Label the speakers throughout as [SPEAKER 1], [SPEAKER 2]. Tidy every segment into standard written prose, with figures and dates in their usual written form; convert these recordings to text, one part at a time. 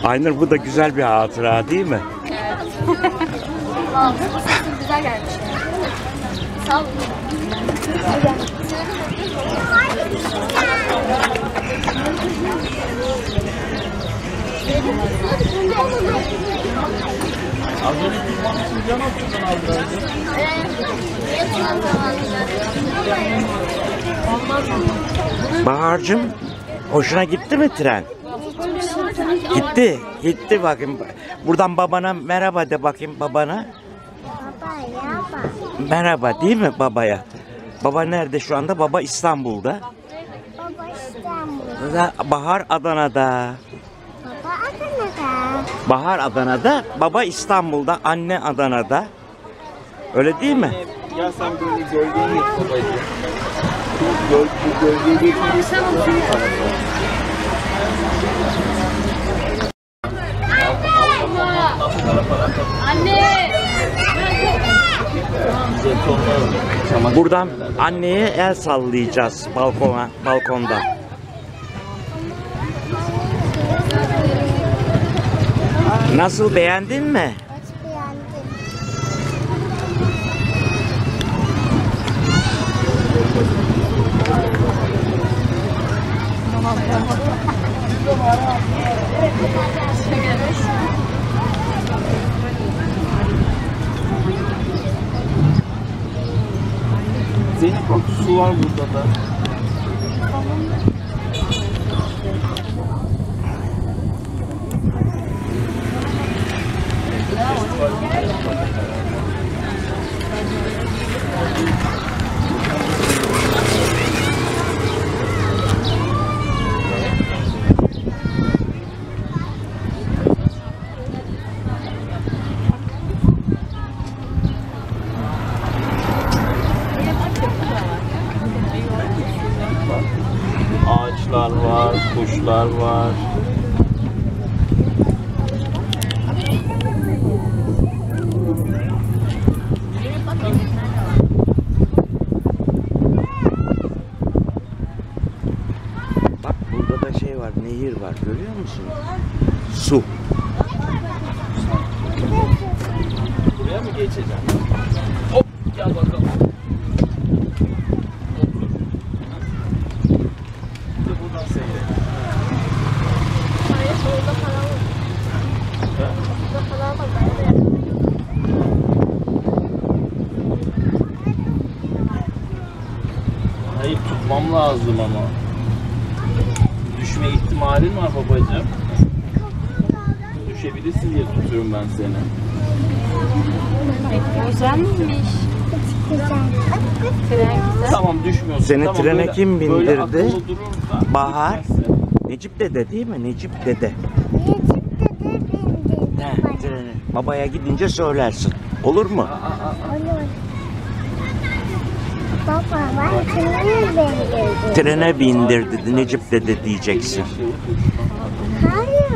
[SPEAKER 1] Aynur, bu da güzel bir hatıra değil mi?
[SPEAKER 2] Evet. Güzel gelmiş. Sağ olun.
[SPEAKER 3] Az önce kurban için can atıyorsun aldı.
[SPEAKER 1] Bahar'cığım, hoşuna gitti mi tren? Gitti. Gitti bakayım. Buradan babana merhaba de bakayım babana. Merhaba değil mi babaya? Baba nerede şu anda? Baba İstanbul'da.
[SPEAKER 4] Baba İstanbul'da.
[SPEAKER 1] Bahar Adana'da.
[SPEAKER 4] Baba Adana'da.
[SPEAKER 1] Bahar Adana'da, baba İstanbul'da, anne Adana'da. Öyle değil mi?
[SPEAKER 3] Ya sen böyle gölgeye git babacığım. Bu gölgeye getirirsen
[SPEAKER 2] Anne!
[SPEAKER 1] Buradan anneye el sallayacağız balkonda. Nasıl, beğendin mi?
[SPEAKER 4] Hoş beğendim.
[SPEAKER 3] Zeynep bak, su var burada da. Ağaçlar var, kuşlar var.
[SPEAKER 1] Bak, burada da şey var, nehir var, görüyor musun? Su.
[SPEAKER 3] Buraya mı geçeceğim? Hop, gel bakalım. Bir de buradan seyret.
[SPEAKER 2] Hayır, orada falan var.
[SPEAKER 3] Ha?
[SPEAKER 2] Orada falan var.
[SPEAKER 3] Hayır, tutmam lazım ama. Düşme ihtimalin var babacığım. Düşebilirsin diye tutuyorum ben seni.
[SPEAKER 2] Güzelmiş.
[SPEAKER 4] Güzel.
[SPEAKER 2] Tren güzel.
[SPEAKER 3] Tamam, düşmüyorsun.
[SPEAKER 1] Seni
[SPEAKER 3] tamam,
[SPEAKER 1] trene
[SPEAKER 3] böyle-
[SPEAKER 1] kim
[SPEAKER 3] böyle
[SPEAKER 1] bindirdi?
[SPEAKER 3] akıllı durursan
[SPEAKER 1] Bahar.
[SPEAKER 3] düşmezsin.
[SPEAKER 1] Necip dede değil mi? Necip dede.
[SPEAKER 4] Necip dede bindirdi
[SPEAKER 1] He,
[SPEAKER 4] bana.
[SPEAKER 1] trene. Babaya gidince söylersin. Olur mu?
[SPEAKER 4] Olur. Baba ben trene bindirdim.
[SPEAKER 1] Trene bindirdi Necip dede diyeceksin.
[SPEAKER 4] Hayır.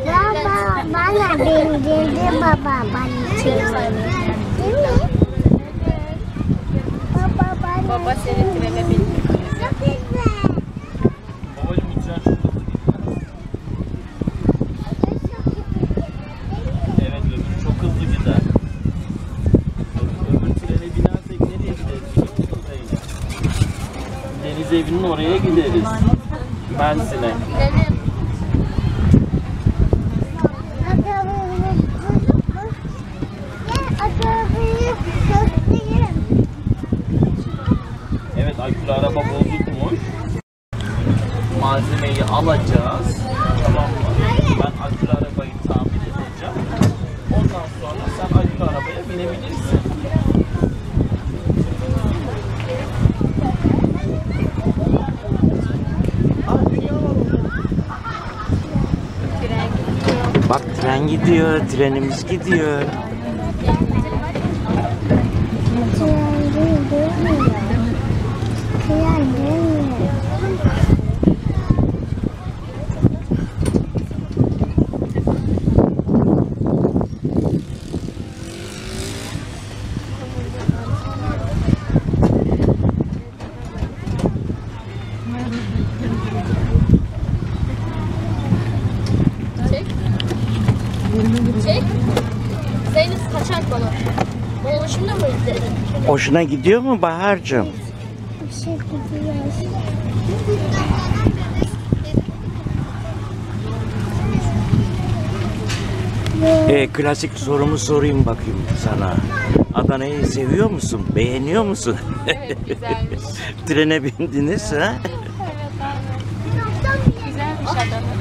[SPEAKER 4] Baba bana bindirdi baba bana trene. Değil mi? Baba bana.
[SPEAKER 2] Baba seni trene bindirdi.
[SPEAKER 3] Babacığım, bu tren çok hızlı gitmez. Evet, öbürü çok hızlı gider. Öbür trene binersek nereye gideriz? Deniz evinin oraya gideriz. Mersin'e.
[SPEAKER 2] Gidelim.
[SPEAKER 3] Evet, akülü araba bozukmuş. Malzemeyi alacağız. Tamam mı? Ben akülü arabayı tamir edeceğim. Ondan sonra sen akülü arabaya binebilirsin.
[SPEAKER 1] Bak, tren gidiyor, trenimiz gidiyor.
[SPEAKER 2] Çek.
[SPEAKER 1] Hoşuna gidiyor mu Bahar'cığım?
[SPEAKER 4] Bir şey gidiyor.
[SPEAKER 1] Klasik sorumu sorayım bakayım sana. Adana'yı seviyor musun? Beğeniyor musun?
[SPEAKER 2] Evet, güzelmiş.
[SPEAKER 1] Trene bindiniz ha?
[SPEAKER 2] Evet, aynen. Güzelmiş Adana.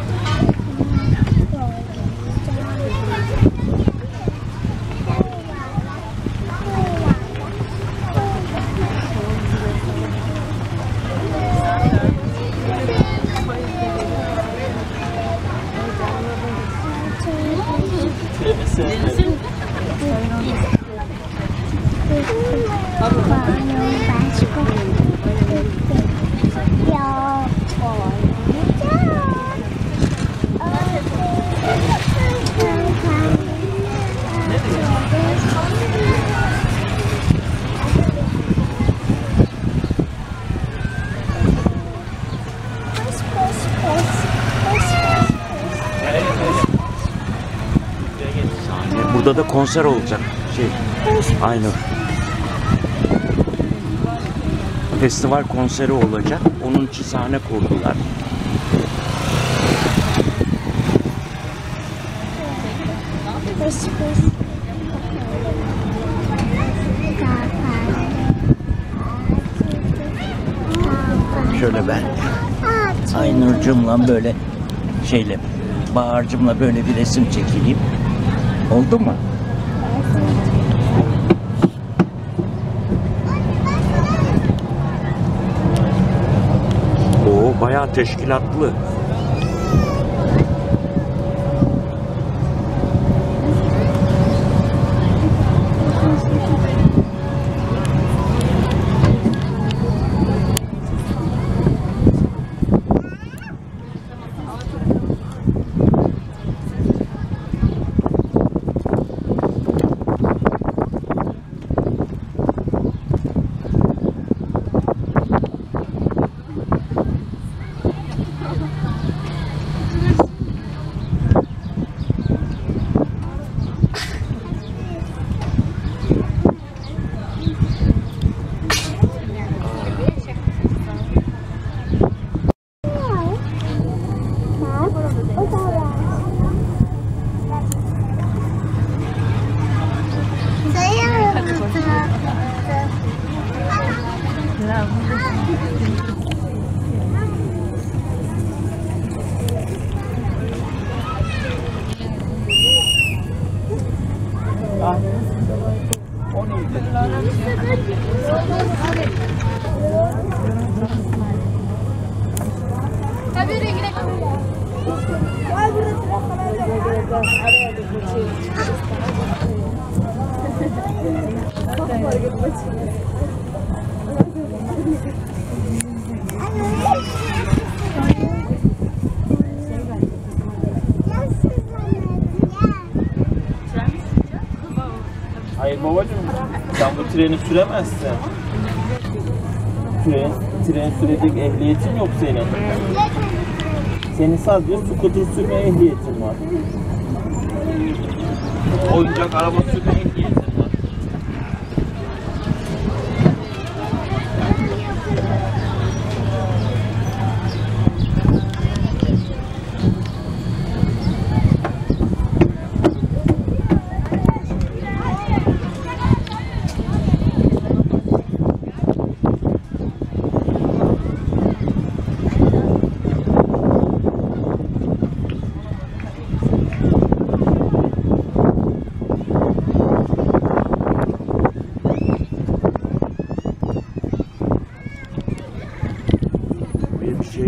[SPEAKER 3] Treni sevmedim.
[SPEAKER 1] Burada da konser olacak. Aynı. Festival konseri olacak. Onun için sahne kurdular. Şöyle ben Aynur'cumla böyle Bahar'cımla böyle bir resim çekileyim. Oldu mu? Oo, bayağı teşkilatlı.
[SPEAKER 3] O neydi? Hayır babacığım, sen bu treni süremezsin. Tren sürecek ehliyetin yok senin. Senin sadece skuter sürme ehliyetin var. Oyuncak araba sürme ehliyetin var.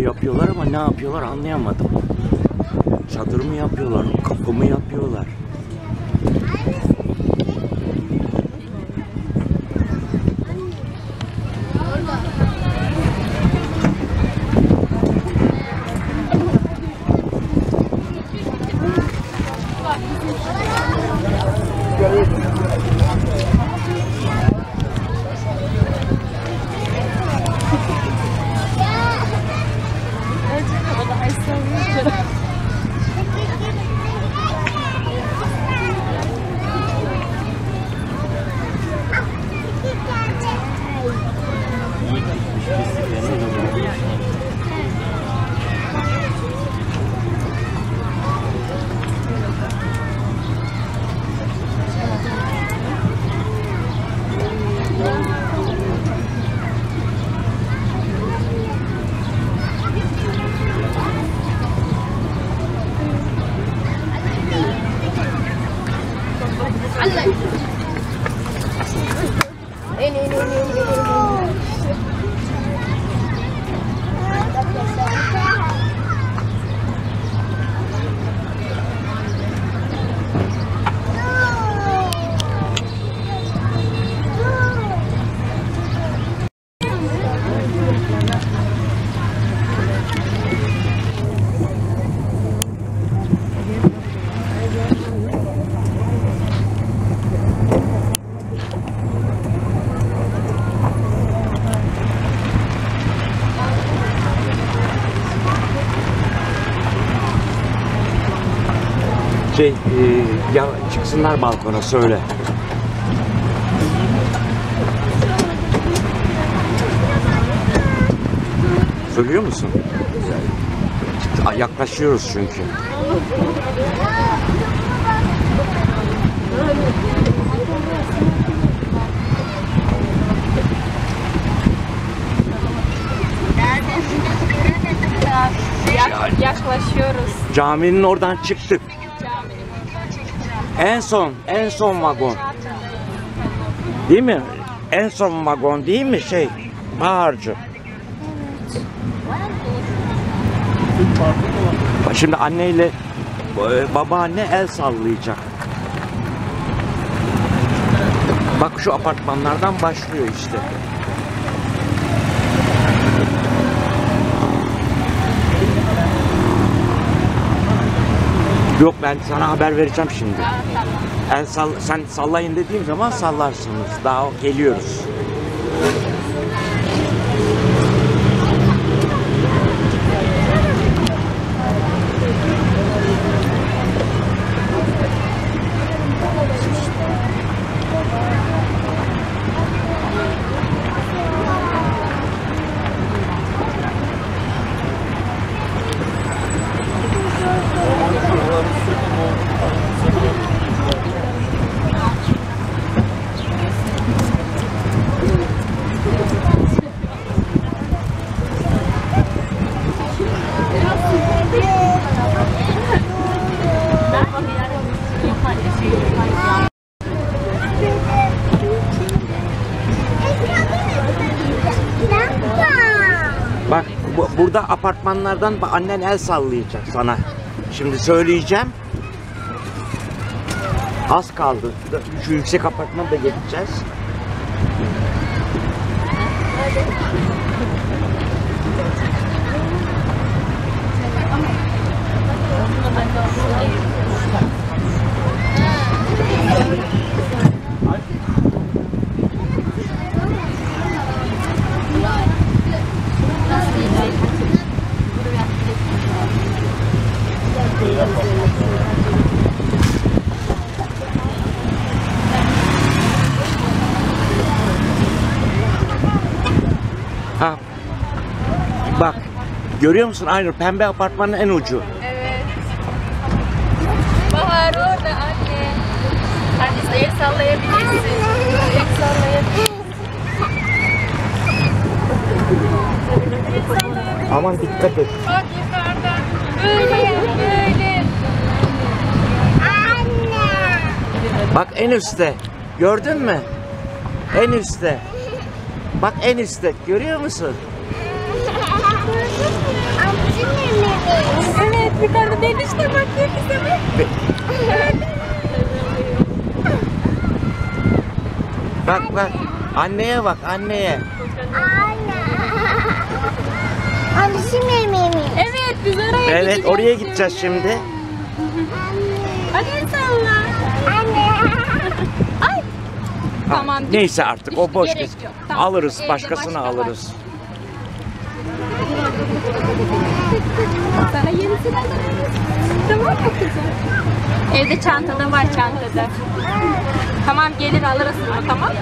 [SPEAKER 1] Yapıyorlar ama ne yapıyorlar anlayamadım. Çadır mı yapıyorlar, kapı mı yapıyorlar? Ya çıksınlar balkona söyle. Söylüyor musun? Yaklaşıyoruz çünkü.
[SPEAKER 2] Yaklaşıyoruz.
[SPEAKER 1] Caminin oradan çıktık. En son vagon. Değil mi? En son vagon değil mi Bahar'cığım? Şimdi anneyle babaanne el sallayacak. Bak şu apartmanlardan başlıyor işte. Yok, ben sana haber vereceğim şimdi. Sen sallayın dediğim zaman sallarsınız. Daha geliyoruz. Bak burada apartmanlardan annen el sallayacak sana. Şimdi söyleyeceğim. Az kaldı. Şu yüksek apartmana da geçeceğiz. Ha. Bak. Görüyor musun? Aynı pembe apartmanın en ucu.
[SPEAKER 2] Evet. Bahar orada anne. Hadi el sallayabilirsin. El sallayabilirsin.
[SPEAKER 1] Aman dikkat et.
[SPEAKER 2] Bak yukarıdan. Böyle.
[SPEAKER 4] Anne.
[SPEAKER 1] Bak en üstte. Gördün mü? En üstte. Bak en üstte. Görüyor musun?
[SPEAKER 2] Evet yukarıda denişte bak denişte bak.
[SPEAKER 1] Bak. Anneye bak, anneye.
[SPEAKER 4] Anne. Abişim yemeğimi.
[SPEAKER 2] Evet biz oraya
[SPEAKER 1] Evet,
[SPEAKER 2] gideceğiz
[SPEAKER 1] oraya gideceğiz şimdi.
[SPEAKER 2] Hadi el salla.
[SPEAKER 4] Anne.
[SPEAKER 2] Ay.
[SPEAKER 1] Ha,
[SPEAKER 2] Tamam.
[SPEAKER 1] neyse artık o boş.
[SPEAKER 2] Gerek yok. Tamam.
[SPEAKER 1] Alırız,
[SPEAKER 2] Evde
[SPEAKER 1] başkasını
[SPEAKER 2] başka var.
[SPEAKER 1] alırız.
[SPEAKER 2] Sana yenisini alırız. Tamam mı kızım? Evde çantada var çantada. Tamam gelir alırız bunu tamam mı?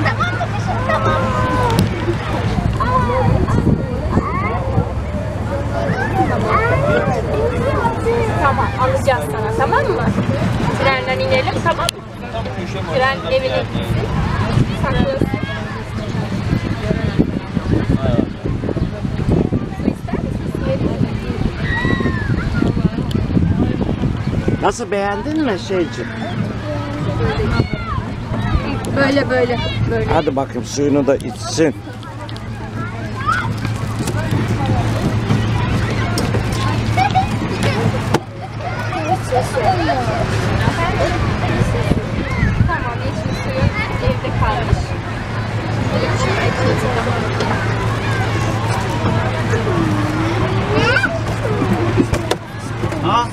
[SPEAKER 4] Tamam mı kızım? Tamam.
[SPEAKER 2] Tamam alacağız sana tamam mı? Trenden inelim tamam mı? Tren evine gitsin. Saklasın. Su ister misin? Su verir mi?
[SPEAKER 1] Nasıl, beğendin mi şeyciğim?
[SPEAKER 2] Böyle.
[SPEAKER 1] Hadi bakayım suyunu da içsin.
[SPEAKER 2] Tamam yeşil suyun evde kalmış.
[SPEAKER 3] Ha?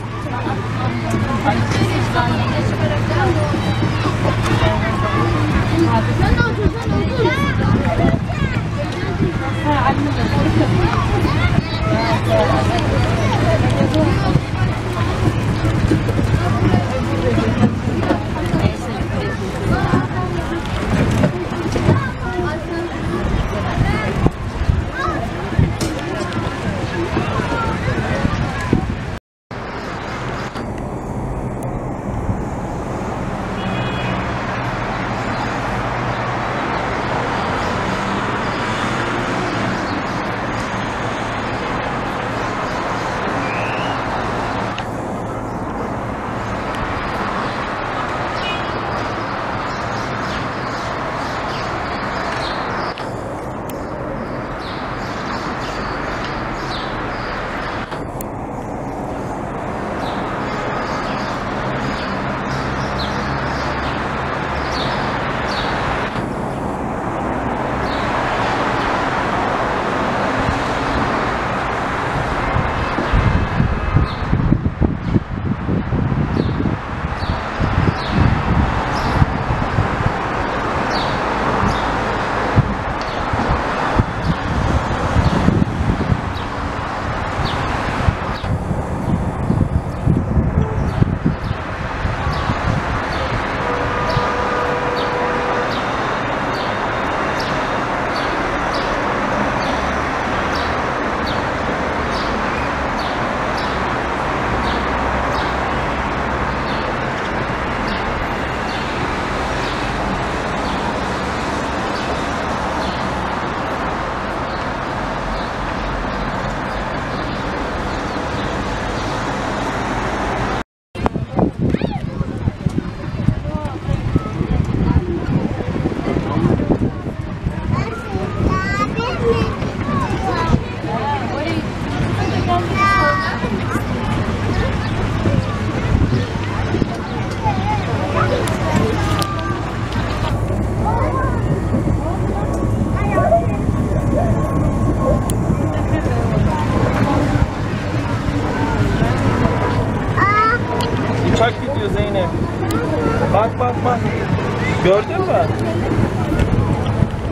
[SPEAKER 3] Gördün mü?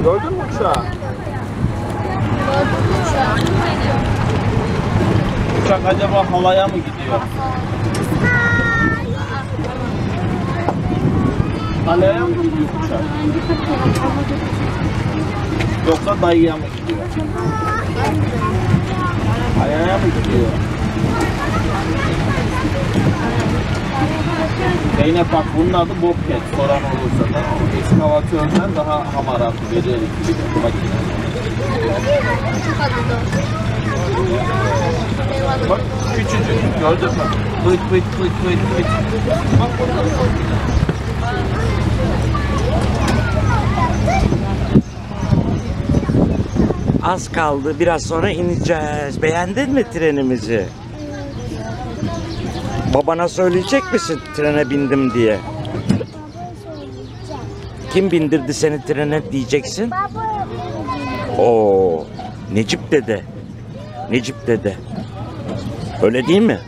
[SPEAKER 3] Gördün mü uçağı? Uçak acaba halaya mı gidiyor? Halaya mı gidiyor uçak? Yoksa dayıya mı gidiyor? Halaya mı gidiyor? Zeynep bak bunun adı Bobcat soran olursa da ekskavatörden daha hamaratlı bir elektrikli makine. Bak küçücük gördün mü? Vıt vıt vıt vıt vıt. Bak burada.
[SPEAKER 1] Az kaldı. Biraz sonra ineceğiz. Beğendin mi trenimizi? Babana söyleyecek misin trene bindim diye? Kim bindirdi seni trene diyeceksin? Oo, Necip dede. Necip dede. Öyle değil mi?